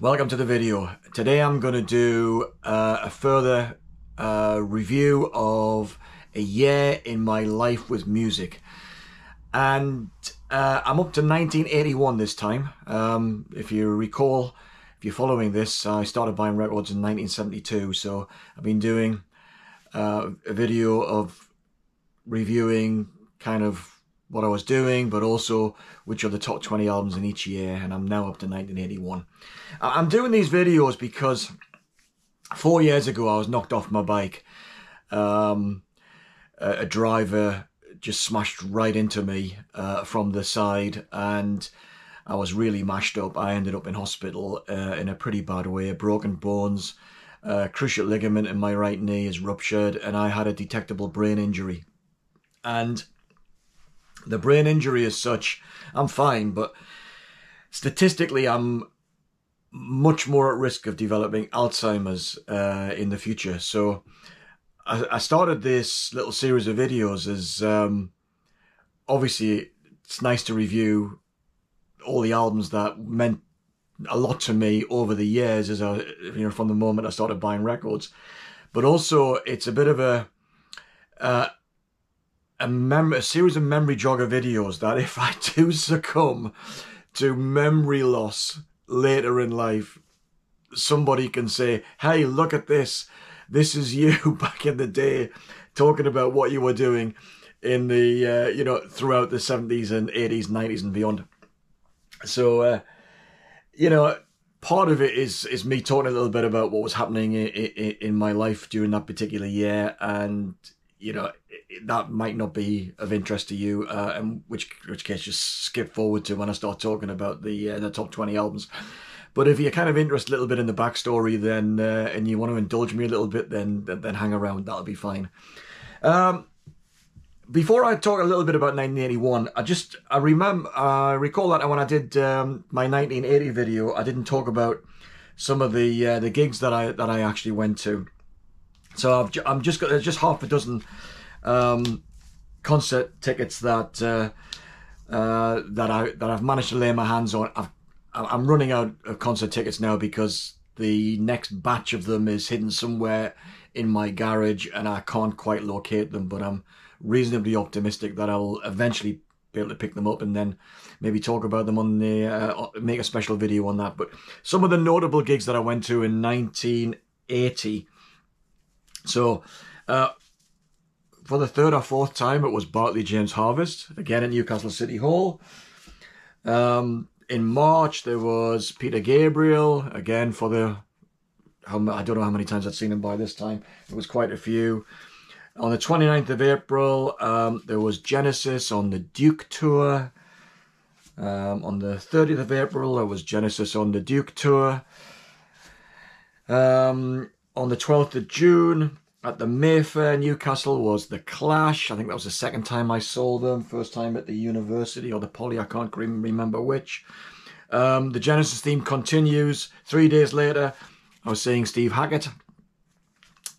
Welcome to the video. Today I'm going to do a further review of a year in my life with music. And I'm up to 1981 this time. If you recall, if you're following this, I started buying records in 1972. So I've been doing a video of reviewing kind of what I was doing, but also which are the top 20 albums in each year, and I'm now up to 1981. I'm doing these videos because 4 years ago I was knocked off my bike. A driver just smashed right into me from the side, and I was really mashed up. I ended up in hospital in a pretty bad way. Broken bones, cruciate ligament in my right knee is ruptured, and I had a detectable brain injury. And the brain injury as such, I'm fine, but statistically I'm much more at risk of developing Alzheimer's in the future. So I started this little series of videos as obviously it's nice to review all the albums that meant a lot to me over the years, as from the moment I started buying records. But also it's a bit of a series of memory jogger videos that if I do succumb to memory loss later in life, somebody can say, hey, look at this. This is you back in the day talking about what you were doing in the, throughout the 70s and 80s, 90s and beyond. So, part of it is me talking a little bit about what was happening in my life during that particular year, and that might not be of interest to you, in which case just skip forward to when I start talking about the top 20 albums. But if you're kind of interested a little bit in the backstory, then and you want to indulge me a little bit, then hang around. That'll be fine. Before I talk a little bit about 1981, I recall that when I did my 1980 video, I didn't talk about some of the gigs that I actually went to. So there's just half a dozen concert tickets that I've managed to lay my hands on. I'm running out of concert tickets now because the next batch of them is hidden somewhere in my garage and I can't quite locate them, but I'm reasonably optimistic that I'll eventually be able to pick them up and then maybe talk about them on make a special video on that. But some of the notable gigs that I went to in 1980. So, for the third or fourth time, it was Barclay James Harvest, again at Newcastle City Hall. In March, there was Peter Gabriel, again for I don't know how many times I'd seen him by this time. It was quite a few. On the 29th of April, there was Genesis on the Duke Tour. On the 30th of April, there was Genesis on the Duke Tour. On the 12th of June, at the Mayfair, Newcastle, was The Clash. I think that was the second time I saw them. First time at the University or the Poly, I can't remember which. The Genesis theme continues. 3 days later, I was seeing Steve Hackett.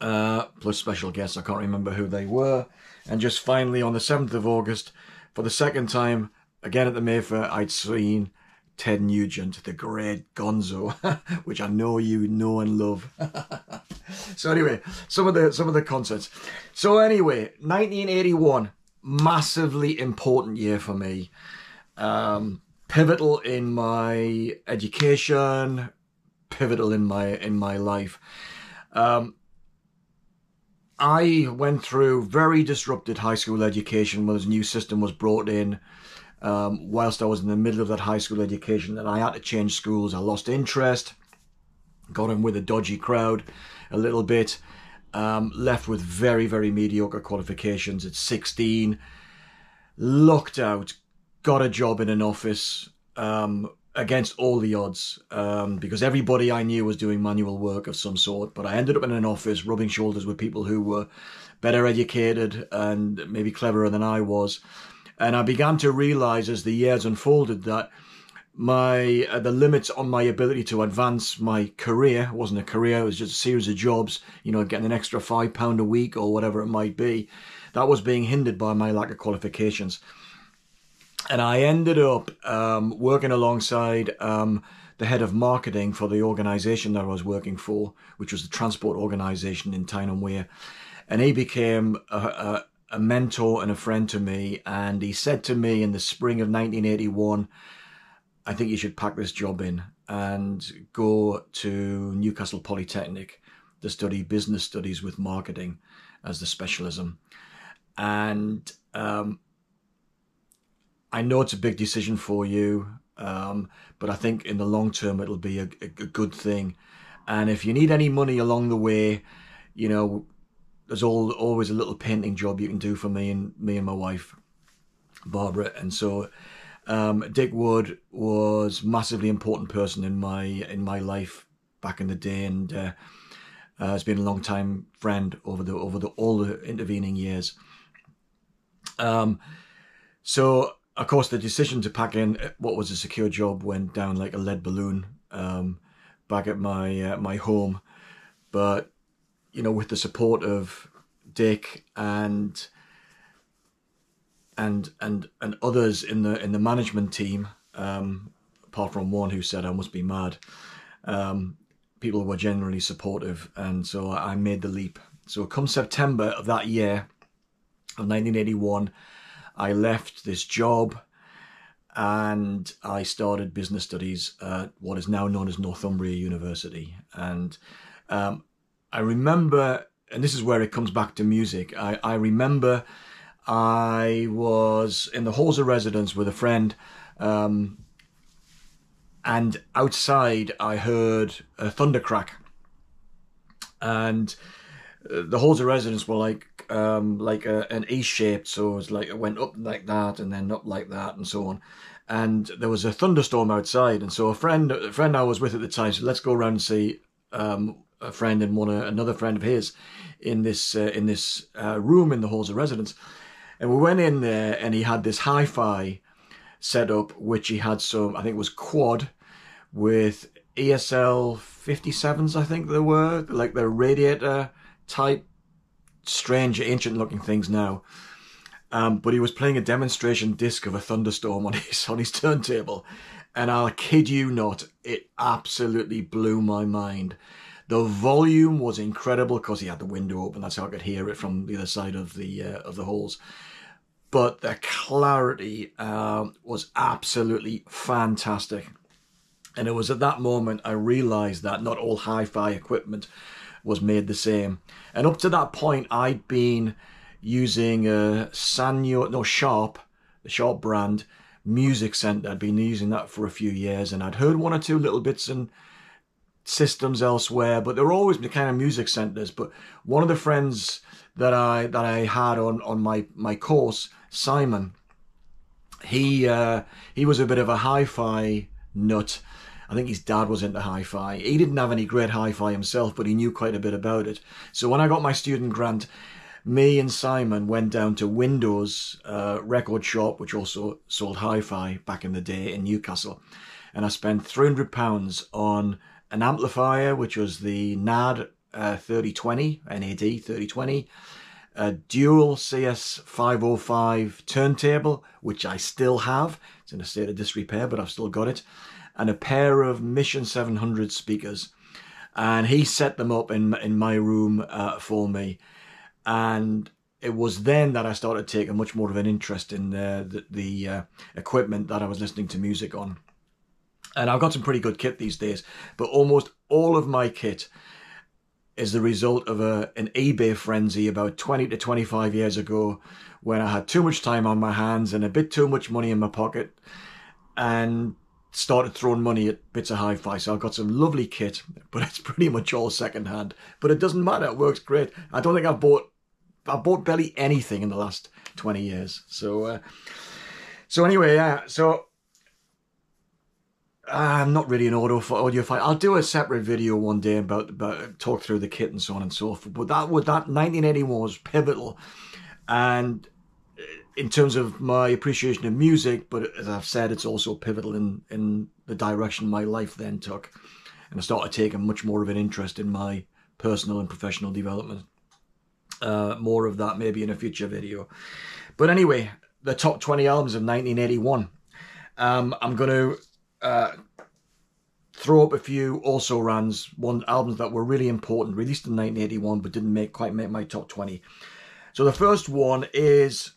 Plus special guests, I can't remember who they were. And just finally, on the 7th of August, for the second time, again at the Mayfair, I'd seen Ted Nugent, the great Gonzo, which I know you know and love. So anyway, some of the concerts. So anyway, 1981, massively important year for me. Pivotal in my education, pivotal in my life. I went through very disrupted high school education when this new system was brought in. Whilst I was in the middle of that high school education, and I had to change schools. I lost interest, got in with a dodgy crowd a little bit, left with very, very mediocre qualifications at 16, lucked out, got a job in an office against all the odds, because everybody I knew was doing manual work of some sort, but I ended up in an office rubbing shoulders with people who were better educated and maybe cleverer than I was. And I began to realize as the years unfolded that the limits on my ability to advance my career — wasn't a career, it was just a series of jobs, getting an extra £5 a week or whatever it might be — that was being hindered by my lack of qualifications. And I ended up working alongside the head of marketing for the organisation that I was working for, which was the transport organisation in Tyne and Wear. And he became a mentor and a friend to me. And he said to me in the spring of 1981, I think you should pack this job in and go to Newcastle Polytechnic to study business studies with marketing as the specialism. And I know it's a big decision for you, but I think in the long term it'll be a good thing. And if you need any money along the way, you know, there's always a little painting job you can do for me and my wife, Barbara. And so Dick Wood was a massively important person in my life back in the day, and has been a long time friend over all the intervening years. So of course the decision to pack in what was a secure job went down like a lead balloon back at my home. But you know, with the support of Dick and others in the management team, apart from one who said I must be mad, people were generally supportive, and so I made the leap. So come September of that year of 1981, I left this job and I started business studies at what is now known as Northumbria University. And I remember, and this is where it comes back to music, I remember I was in the halls of residence with a friend, and outside I heard a thunder crack, and the halls of residence were like an E-shaped, so it was like it went up like that and then up like that and so on. And there was a thunderstorm outside, and so a friend I was with at the time said, let's go around and see a friend and another friend of his in this room in the halls of residence. And we went in there, and he had this hi-fi set up, which he had some, I think it was quad with ESL 57s, I think they were, like the radiator type, strange, ancient looking things now. But he was playing a demonstration disc of a thunderstorm on his turntable. And I'll kid you not, it absolutely blew my mind. The volume was incredible because he had the window open. That's how I could hear it from the other side of the halls. But the clarity was absolutely fantastic. And it was at that moment I realized that not all hi-fi equipment was made the same. And up to that point, I'd been using a Sharp, the Sharp brand, Music Center. I'd been using that for a few years, and I'd heard one or two little bits and systems elsewhere, but they were always the kind of music centers. But one of the friends that I had on my course, Simon, he was a bit of a hi-fi nut. I think his dad was into hi-fi. He didn't have any great hi-fi himself, but he knew quite a bit about it. So when I got my student grant, me and Simon went down to Windows record shop, which also sold hi-fi back in the day in Newcastle. And I spent £300 on an amplifier, which was the NAD 3020, NAD 3020, a dual CS505 turntable, which I still have. It's in a state of disrepair, but I've still got it. And a pair of Mission 700 speakers. And he set them up in my room for me. And it was then that I started taking much more of an interest in the equipment that I was listening to music on. And I've got some pretty good kit these days, but almost all of my kit is the result of an eBay frenzy about 20 to 25 years ago, when I had too much time on my hands and a bit too much money in my pocket, and started throwing money at bits of hi-fi. So I've got some lovely kit, but it's pretty much all secondhand. But it doesn't matter, it works great. I don't think I've bought barely anything in the last 20 years. So anyway, yeah, so I'm not really an audiophile. I'll do a separate video one day about talk through the kit and so on and so forth. But that 1981 was pivotal, and in terms of my appreciation of music. But as I've said, it's also pivotal in the direction my life then took, and I started taking much more of an interest in my personal and professional development. More of that maybe in a future video. But anyway, the top 20 albums of 1981. I'm going to throw up a few also rans, albums that were really important, released in 1981, but didn't quite make my top 20. So the first one is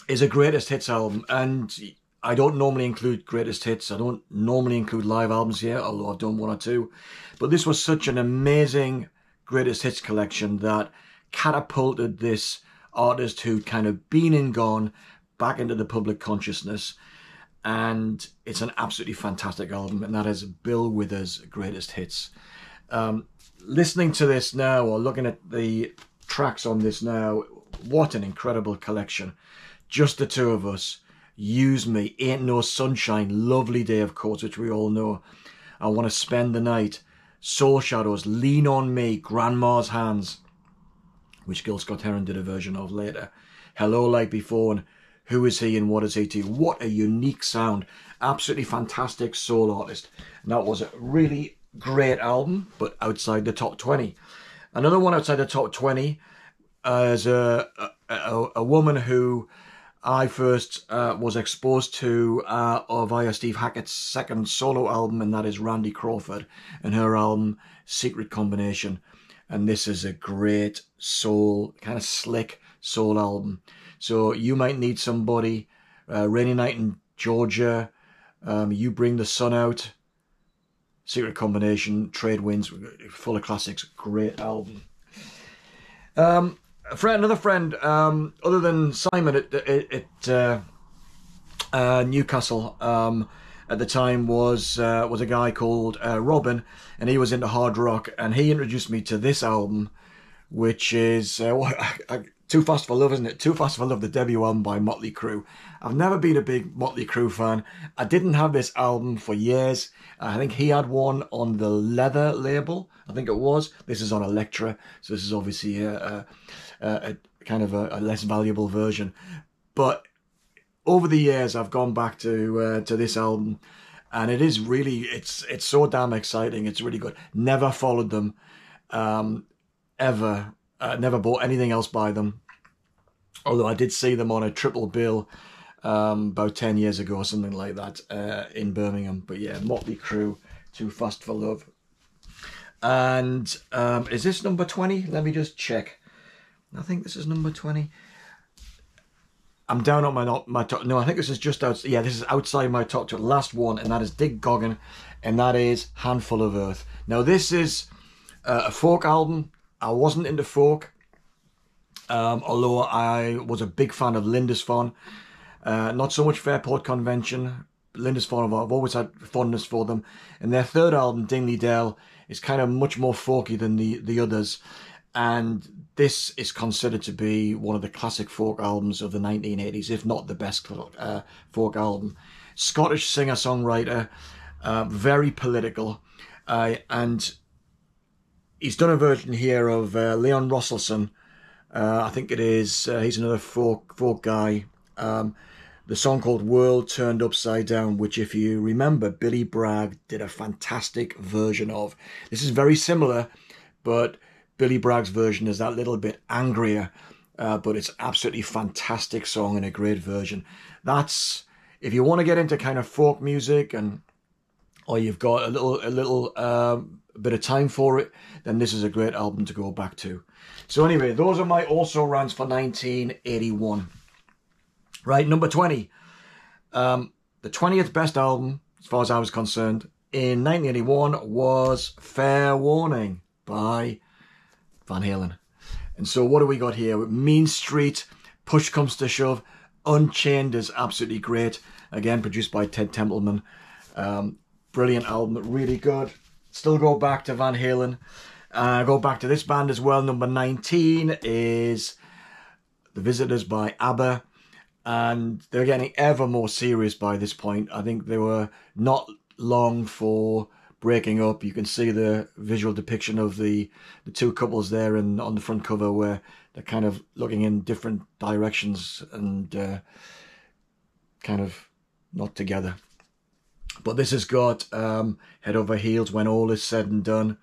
a greatest hits album, and I don't normally include greatest hits. I don't normally include live albums here, although I've done one or two. But this was such an amazing greatest hits collection that catapulted this artist who'd kind of been and gone back into the public consciousness. And it's an absolutely fantastic album, and that is Bill Withers' Greatest Hits. Listening to this now, or looking at the tracks on this now, what an incredible collection. Just the two of us. Use Me, Ain't No Sunshine, Lovely Day, of course, which we all know. I Want to Spend the Night, Soul Shadows, Lean on Me, Grandma's Hands, which Gil Scott Heron did a version of later. Hello Like Before, and Who Is He and What Is He to You? What a unique sound. Absolutely fantastic soul artist. And that was a really great album, but outside the top 20. Another one outside the top 20 is a woman who I first was exposed to via Steve Hackett's second solo album, and that is Randy Crawford and her album Secret Combination. And this is a great soul, kind of slick soul album. So You Might Need Somebody, Rainy Night in Georgia, You Bring the Sun Out, Secret Combination, Trade Winds, full of classics, great album. Another friend, other than Simon at Newcastle, at the time was a guy called Robin, and he was into hard rock, and he introduced me to this album, which is Too Fast for Love, isn't it? Too Fast for Love, the debut album by Motley Crue. I've never been a big Motley Crue fan. I didn't have this album for years. I think he had one on the Leather label, I think it was. This is on Elektra, so this is obviously a kind of a less valuable version. But over the years, I've gone back to this album, and it is really, it's so damn exciting. It's really good. Never followed them, ever. Never bought anything else by them, although I did see them on a triple bill about 10 years ago or something like that in Birmingham. But yeah, Motley Crue, Too Fast for Love. And is this number 20? Let me just check. I think this is number 20. I'm down on my top. No, I think this is just out. Yeah, this is outside my top 20. Last one, and that is Dig Goggin, and that is Handful of Earth. Now, this is a folk album. I wasn't into folk, although I was a big fan of Lindisfarne. Not so much Fairport Convention. Lindisfarne, I've always had fondness for them. And their third album, Dingle Dale, is kind of much more folky than the others. And this is considered to be one of the classic folk albums of the 1980s, if not the best folk album. Scottish singer-songwriter, very political, and he's done a version here of Leon Rosselson. I think it is, he's another folk guy. The song called World Turned Upside Down, which, if you remember, Billy Bragg did a fantastic version of. This is very similar, but Billy Bragg's version is that little bit angrier, but it's absolutely fantastic song and a great version. That's, if you want to get into kind of folk music, or you've got a little bit of time for it, then this is a great album to go back to. So anyway, those are my also rants for 1981. Right, number 20. The 20th best album, as far as I was concerned, in 1981 was Fair Warning by Van Halen. And so what do we got here? Mean Street, Push Comes to Shove, Unchained is absolutely great. Again, produced by Ted Templeman. Brilliant album, really good. Still go back to Van Halen. Go back to this band as well. Number 19 is The Visitors by ABBA. And they're getting ever more serious by this point. I think they were not long for breaking up. You can see the visual depiction of the two couples there on the front cover, where they're kind of looking in different directions and kind of not together. But this has got Head Over Heels, When All Is Said and Done.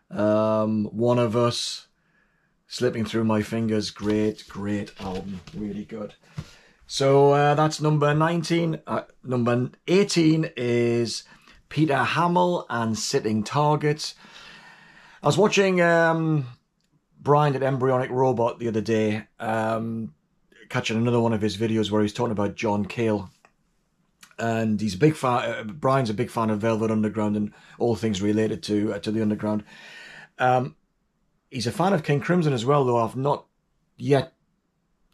One of Us, Slipping Through My Fingers. Great album, really good. So that's number 19. Number 18 is Peter Hamill and Sitting Targets. I was watching Brian at Embryonic Robot the other day, catching another one of his videos where he's talking about John Cale. And he's a big fan. Brian's a big fan of Velvet Underground and all things related to the Underground. He's a fan of King Crimson as well, though I've not yet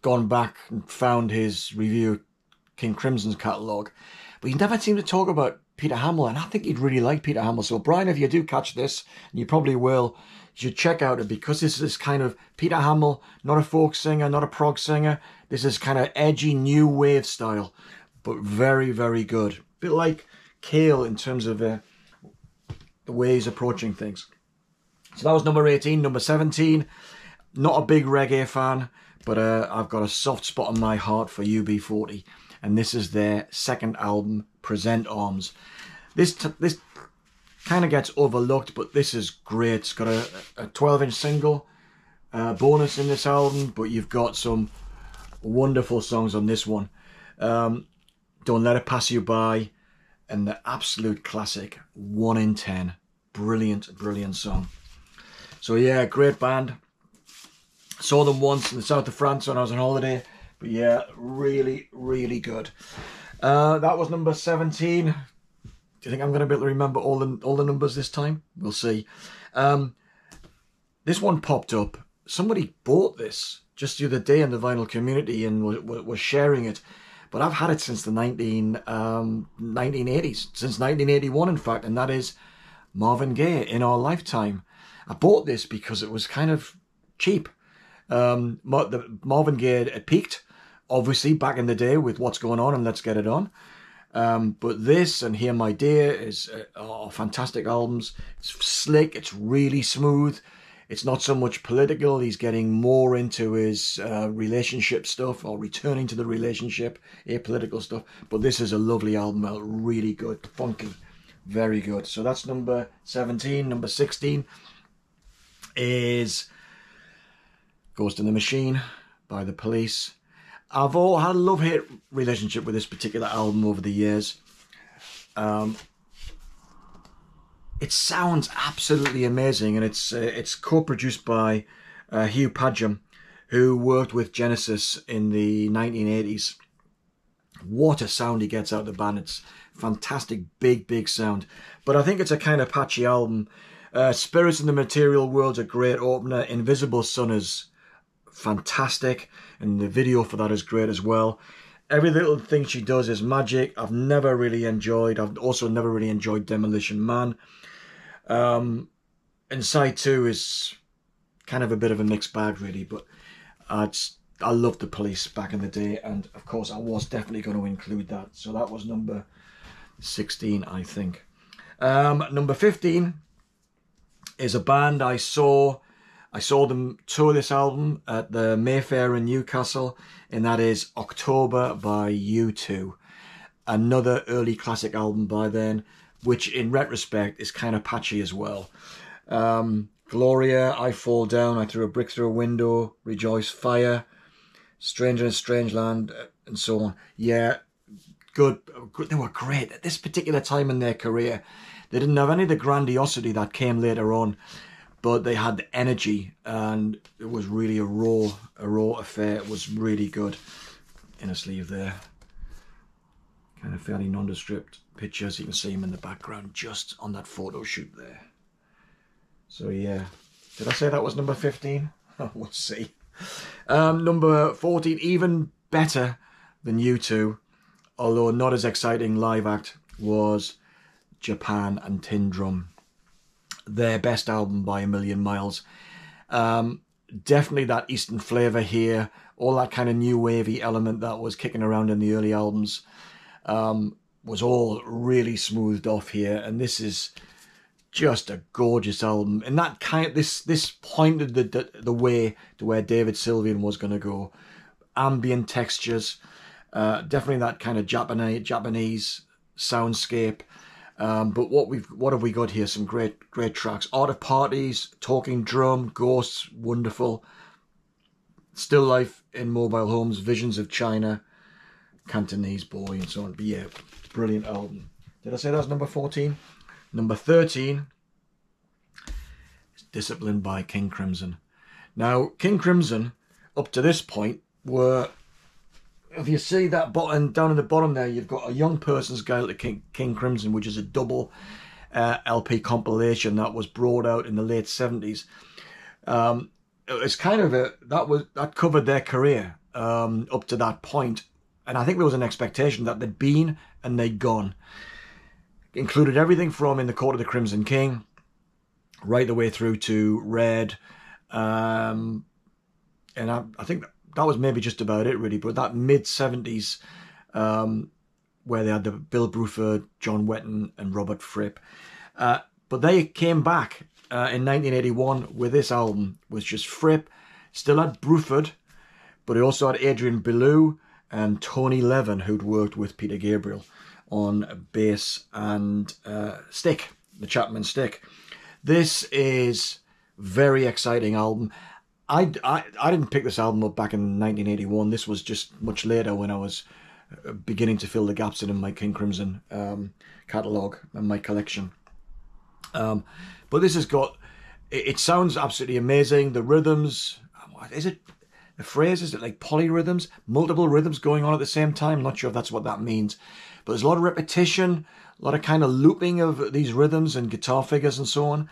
gone back and found his review of King Crimson's catalogue. But he never seemed to talk about Peter Hamill, and I think he'd really like Peter Hamill. So Brian, if you do catch this, and you probably will, you should check out it, because this is kind of Peter Hamill, not a folk singer, not a prog singer. This is kind of edgy new wave style, but very, very good. A bit like Cale in terms of the way he's approaching things. So that was number 18. Number 17, not a big reggae fan, but I've got a soft spot in my heart for UB40. And this is their second album, Present Arms. This kind of gets overlooked, but this is great. It's got a 12-inch single bonus in this album, but you've got some wonderful songs on this one. Don't Let It Pass You By, and the absolute classic, 1 in 10. Brilliant, brilliant song. So yeah, great band. Saw them once in the south of France when I was on holiday. But yeah, really, really good. That was number 17. Do you think I'm going to be able to remember all the numbers this time? We'll see. This one popped up. Somebody bought this just the other day in the vinyl community and was sharing it. But I've had it since the 1980s. Since 1981, in fact. And that is Marvin Gaye, In Our Lifetime. I bought this because it was kind of cheap. Marvin Gaye had peaked, obviously, back in the day with What's Going On and Let's Get It On. But this and Hear My Dear are fantastic albums. It's slick, it's really smooth. It's not so much political. He's getting more into his relationship stuff, or returning to the relationship, apolitical stuff. But this is a lovely album, really good, funky, very good. So that's number 17. Number 16 is Ghost in the Machine by The Police. I've all had a love-hate relationship with this particular album over the years. It sounds absolutely amazing, and it's co-produced by Hugh Padgham, who worked with Genesis in the 1980s. What a sound he gets out of the band. It's fantastic, big sound. But I think it's a kind of patchy album. Spirits in the Material World's a great opener. Invisible Sun is fantastic, and the video for that is great as well. Every little thing she does is magic. I've also never really enjoyed Demolition Man. And side 2 is kind of a bit of a mixed bag, really, but I loved The Police back in the day, and of course I was definitely going to include that. So that was number 16, I think. Number 15 is a band I saw them tour this album at the Mayfair in Newcastle, and that is October by U2. Another early classic album by then, which in retrospect is kind of patchy as well. Gloria, I Fall Down, I Threw a Brick Through a Window, Rejoice, Fire, Stranger in a Strange Land, and so on. Yeah, good. They were great. At this particular time in their career, they didn't have any of the grandiosity that came later on, but they had the energy, and it was really a raw affair. It was really good. In a sleeve there. Kind of fairly nondescript pictures. You can see him in the background just on that photo shoot there. So yeah. Did I say that was number 15? We'll see. Number 14, even better than U2, although not as exciting live act, was Japan and Tin Drum. Their best album by a million miles. Definitely that Eastern flavour here, all that kind of new wavy element that was kicking around in the early albums was all really smoothed off here, and this is just a gorgeous album. And that this pointed the way to where David Sylvian was going to go. Ambient textures, definitely that kind of Japanese soundscape. But what have we got here? Some great tracks. Art of Parties, Talking Drum, Ghosts, wonderful. Still Life in Mobile Homes, Visions of China, Cantonese Boy and so on. But yeah, brilliant album. Did I say that's number 14? Number 13 is Discipline by King Crimson. Now, King Crimson, up to this point, were, if you see that button down at the bottom there, you've got A Young Person's Guide to King Crimson, which is a double LP compilation that was brought out in the late 70s. It's kind of that covered their career up to that point, and I think there was an expectation that they'd been and they'd gone. Included everything from In the Court of the Crimson King, right the way through to Red, and I think that was maybe just about it really. But that mid-70s, where they had the Bill Bruford, John Wetton, and Robert Fripp, but they came back in 1981 with this album, was just Fripp, still had Bruford, but he also had Adrian Belew and Tony Levin, who'd worked with Peter Gabriel on bass and stick, the Chapman stick. This is very exciting album. I didn't pick this album up back in 1981. This was just much later when I was beginning to fill the gaps in my King Crimson catalogue and my collection. But this has got, it sounds absolutely amazing. The rhythms, is it the phrase? Is it like polyrhythms? Multiple rhythms going on at the same time? I'm not sure if that's what that means. But there's a lot of repetition, a lot of kind of looping of these rhythms and guitar figures and so on.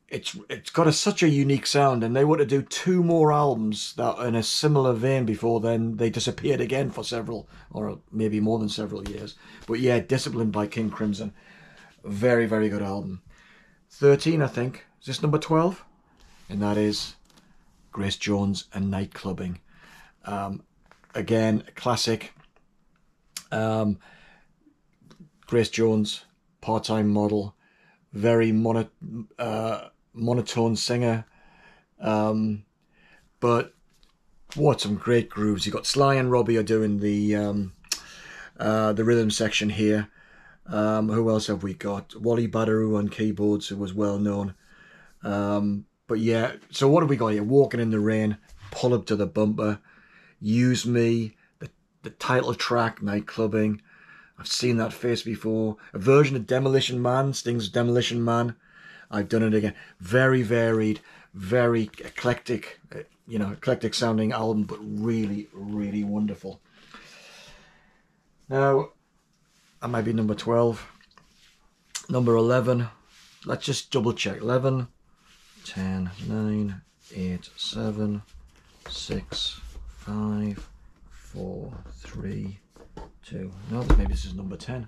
It's got such a unique sound, and they were to do 2 more albums that are in a similar vein before then they disappeared again for several, or maybe more than several years. But yeah, Discipline by King Crimson. Very, very good album. 13, I think. Is this number 12? And that is Grace Jones and Night Clubbing. Again, a classic. Grace Jones, part-time model, very monotone singer, but what some great grooves. You got Sly and Robbie are doing the rhythm section here. Who else have we got? Wally Badarou on keyboards, who was well known. But yeah, so what have we got here? Walking in the Rain, Pull Up to the Bumper, Use Me, the title track, Night Clubbing. I've seen that face before. A version of Demolition Man, Sting's Demolition Man. I've done it again. Very varied, very eclectic, eclectic sounding album, but really, really wonderful. Now, that might be number 12. Number 11. Let's just double check. 11, 10, 9, 8, 7, 6, 5, 4, 3, 2. No, maybe this is number 10.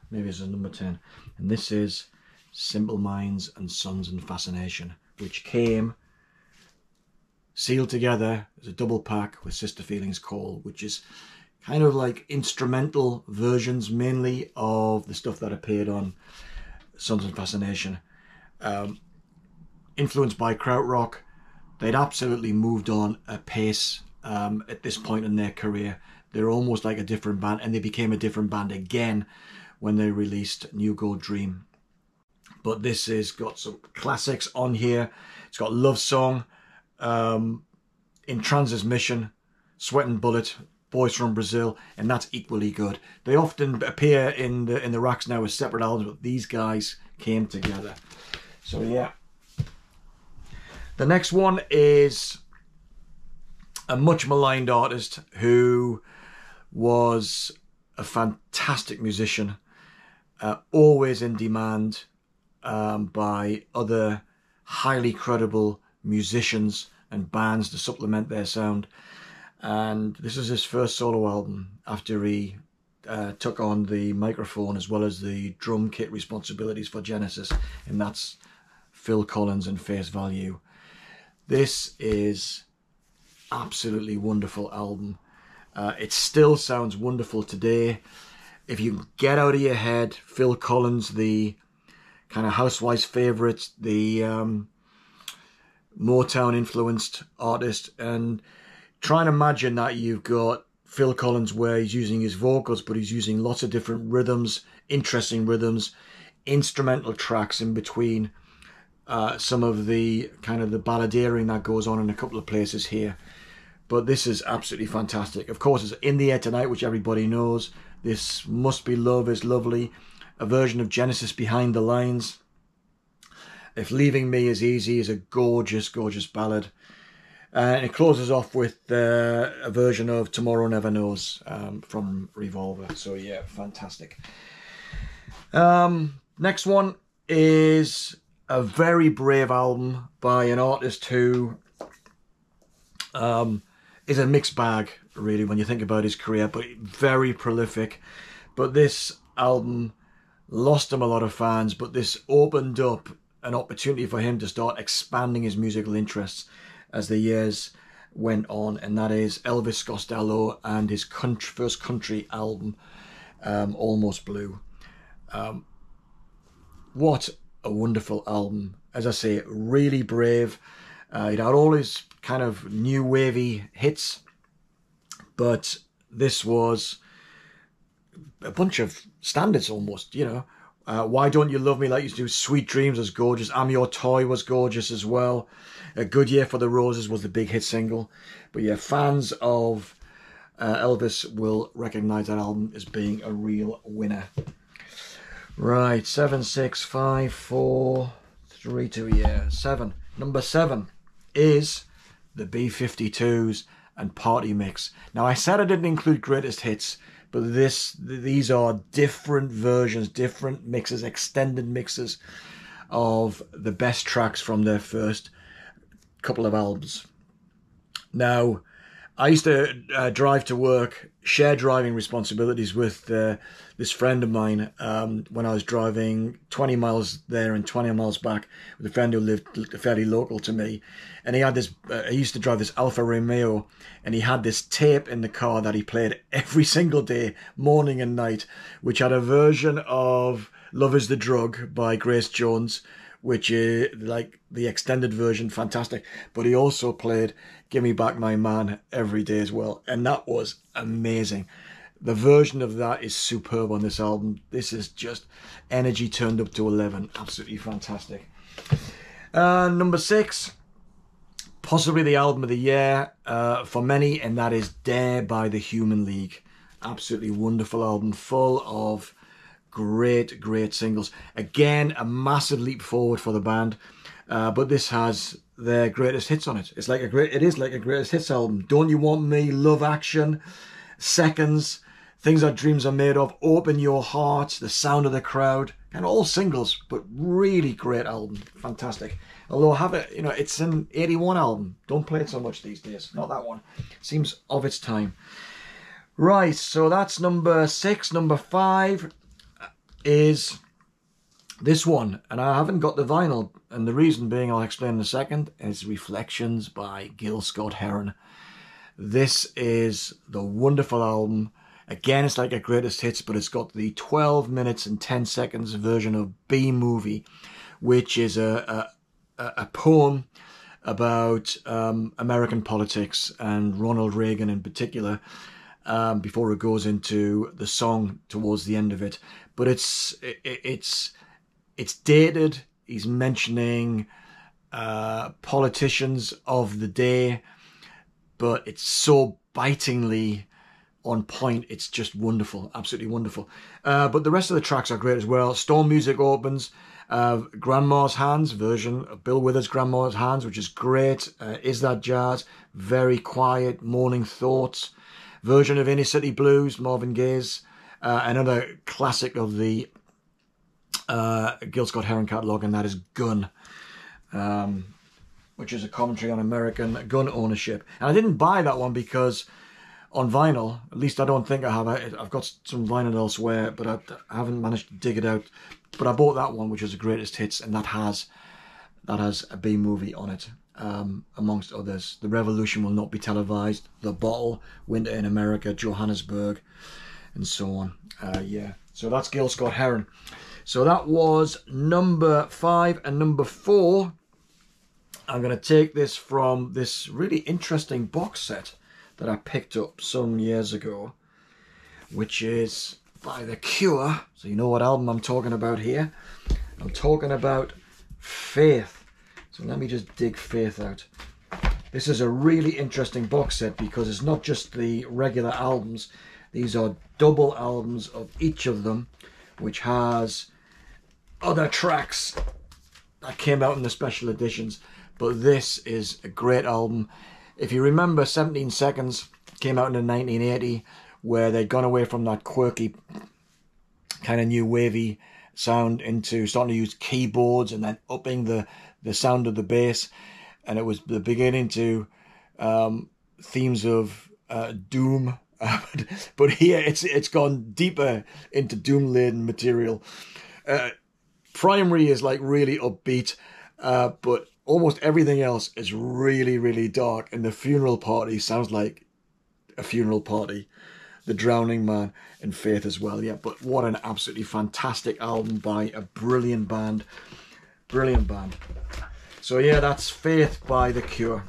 Maybe this is number 10. And this is Simple Minds and Sons and Fascination, which came sealed together as a double pack with Sister Feelings Call, which is kind of like instrumental versions mainly of the stuff that appeared on Sons and Fascination. Influenced by krautrock, they'd absolutely moved on a pace at this point in their career. They're almost like a different band, and they became a different band again when they released New Gold Dream. But this has got some classics on here. It's got Love Song, In Transmission, Sweat and Bullet, Boys from Brazil, and that's equally good. They often appear in the racks now as separate albums, but these guys came together. So yeah. The next one is a much maligned artist who was a fantastic musician, always in demand by other highly credible musicians and bands to supplement their sound. And this is his first solo album after he took on the microphone as well as the drum kit responsibilities for Genesis, and that's Phil Collins and Face Value. This is absolutely wonderful album. It still sounds wonderful today. If you get out of your head Phil Collins, the kind of housewife's favourite, the Motown influenced artist, and try and imagine that you've got Phil Collins where he's using his vocals, but he's using lots of different rhythms, interesting rhythms, instrumental tracks in between, some of the kind of the balladeering that goes on in a couple of places here. But this is absolutely fantastic. Of course, it's In the Air Tonight, which everybody knows. This Must Be Love is lovely. A version of Genesis, Behind the Lines. If Leaving Me Is Easy is a gorgeous, gorgeous ballad. And it closes off with a version of Tomorrow Never Knows from Revolver. So yeah, fantastic. Next one is a very brave album by an artist who is a mixed bag, really, when you think about his career, but very prolific. But this album lost him a lot of fans, but this opened up an opportunity for him to start expanding his musical interests as the years went on, and that is Elvis Costello and his first country album, Almost Blue. What a wonderful album. As I say, really brave. It had all his kind of new wavy hits, but this was a bunch of standards almost, you know. Why Don't You Love Me Like You Do? Sweet Dreams was gorgeous. I'm Your Toy was gorgeous as well. A Good Year for the Roses was the big hit single. But yeah, fans of Elvis will recognise that album as being a real winner. Right, 7, 6, 5, 4, 3, 2, yeah, 7. Number 7 is the B-52s and Party Mix. Now, I said I didn't include greatest hits, but these are different versions, different mixes, extended mixes of the best tracks from their first couple of albums. Now, I used to drive to work, share driving responsibilities with this friend of mine when I was driving 20 miles there and 20 miles back with a friend who lived fairly local to me. And he had this, he used to drive this Alfa Romeo, and he had this tape in the car that he played every single day, morning and night, which had a version of Love Is the Drug by Grace Jones, which is like the extended version, fantastic. But he also played Give Me Back My Man every day as well. And that was amazing. The version of that is superb on this album. This is just energy turned up to 11. Absolutely fantastic. Number 6, possibly the album of the year for many, and that is Dare by the Human League. Absolutely wonderful album, full of great, great singles. Again, a massive leap forward for the band, but this has their greatest hits on it. It is like a greatest hits album. Don't You Want Me, Love Action, Seconds, Things Our Dreams Are Made Of, Open Your Heart, The Sound of the Crowd, and all singles, but really great album. Fantastic. Although it's an 81 album. Don't play it so much these days. Not that one. Seems of its time. Right, so that's number 6. Number 5 is this one, and I haven't got the vinyl, and the reason being, I'll explain in a second, is Reflections by Gil Scott Heron. This is the wonderful album. Again, it's like a greatest hits, but it's got the 12 minutes and 10 seconds version of B-Movie, which is a poem about American politics and Ronald Reagan in particular, before it goes into the song towards the end of it. But it's dated. He's mentioning politicians of the day, but it's so bitingly on point. It's just wonderful, absolutely wonderful. But the rest of the tracks are great as well. Storm Music opens. Grandma's Hands version of Bill Withers' Grandma's Hands, which is great. Is That Jazz? Very quiet. Morning Thoughts version of Inner City Blues, Marvin Gaye's. Another classic of the Gil Scott Heron catalogue, and that is Gun, which is a commentary on American gun ownership. And I didn't buy that one because on vinyl, at least I don't think I have. I've got some vinyl elsewhere, but I haven't managed to dig it out. But I bought that one, which is the greatest hits, and that has a B-Movie on it, amongst others. The Revolution Will Not Be Televised, The Bottle, Winter in America, Johannesburg, and so on. Yeah, so that's Gil Scott Heron. So that was number 5. And number 4, I'm going to take this from this really interesting box set that I picked up some years ago, which is by The Cure. So you know what album I'm talking about here. I'm talking about Faith. So let me just dig Faith out. This is a really interesting box set because it's not just the regular albums. These are double albums of each of them, which has other tracks that came out in the special editions. But this is a great album. If you remember, 17 Seconds came out in 1980, where they'd gone away from that quirky kind of new wavy sound into starting to use keyboards and then upping the sound of the bass. And it was the beginning to themes of doom. But here it's gone deeper into doom-laden material. Primary is like really upbeat, but almost everything else is really, really dark. And the Funeral Party sounds like a funeral party. The Drowning Man and Faith as well. Yeah, but what an absolutely fantastic album by a brilliant band. Brilliant band. So yeah, that's Faith by The Cure.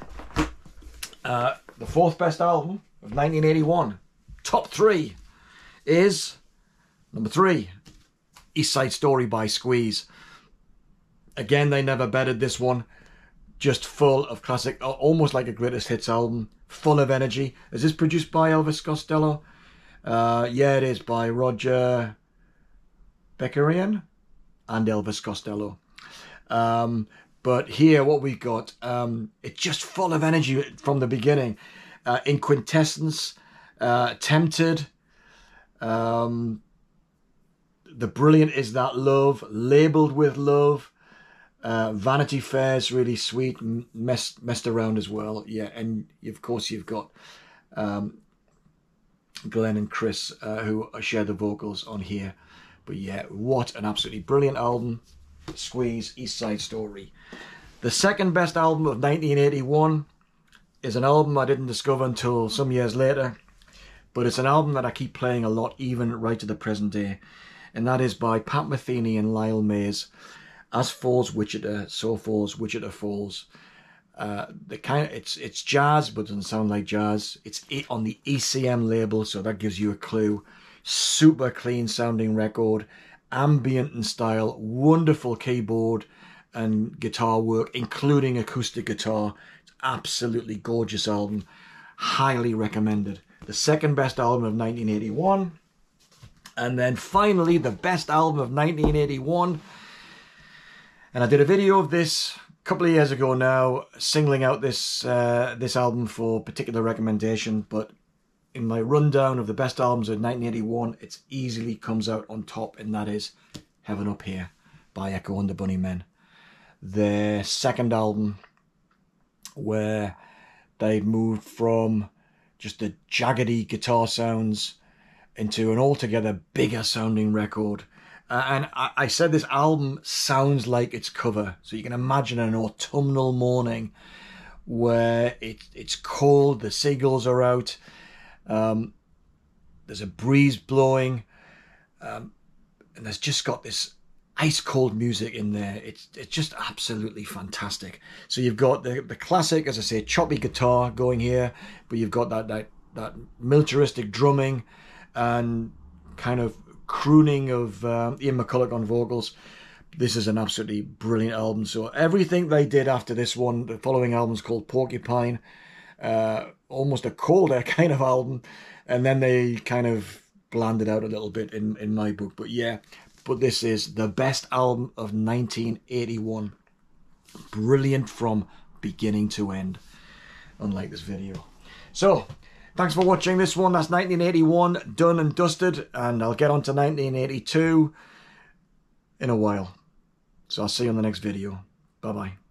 The fourth best album of 1981. Top 3 is number 3, East Side Story by Squeeze. Again, they never bettered this one. Just full of classic, almost like a greatest hits album. Full of energy. Is this produced by Elvis Costello? Yeah, it is, by Roger Beckerian and Elvis Costello. But here, what we got, it's just full of energy from the beginning. In Quintessence, Tempted, The Brilliant Is That Love, Labeled with Love, Vanity Fair's really sweet, messed around as well. Yeah, and of course you've got Glenn and Chris who share the vocals on here. But yeah, what an absolutely brilliant album. Squeeze, East Side Story. The second best album of 1981 is an album I didn't discover until some years later, but it's an album that I keep playing a lot, even right to the present day, and that is by Pat Metheny and Lyle Mays. As Falls Wichita, So Falls Wichita Falls. It's jazz, but doesn't sound like jazz. It's on the ECM label, so that gives you a clue. Super clean sounding record, ambient in style, wonderful keyboard and guitar work, including acoustic guitar. It's absolutely gorgeous album. Highly recommended. The second best album of 1981. And then finally, the best album of 1981. And I did a video of this a couple of years ago now, singling out this this album for particular recommendation. But in my rundown of the best albums of 1981, it easily comes out on top, and that is Heaven Up Here by Echo and the Bunnymen. Their second album, where they'd moved from just the jaggedy guitar sounds into an altogether bigger sounding record. And I said this album sounds like its cover. So you can imagine an autumnal morning where it's cold, the seagulls are out, there's a breeze blowing, and there's just got this ice cold music in there. It's just absolutely fantastic. So you've got the classic, as I say, choppy guitar going here, but you've got that militaristic drumming and kind of crooning of Ian McCulloch on vocals. This is an absolutely brilliant album. So everything they did after this one, the following album's called Porcupine, almost a colder kind of album, and then they kind of blanded out a little bit in my book. But yeah, but this is the best album of 1981. Brilliant from beginning to end, unlike this video. So thanks for watching this one. That's 1981 done and dusted, and I'll get on to 1982 in a while. So I'll see you on the next video. Bye bye.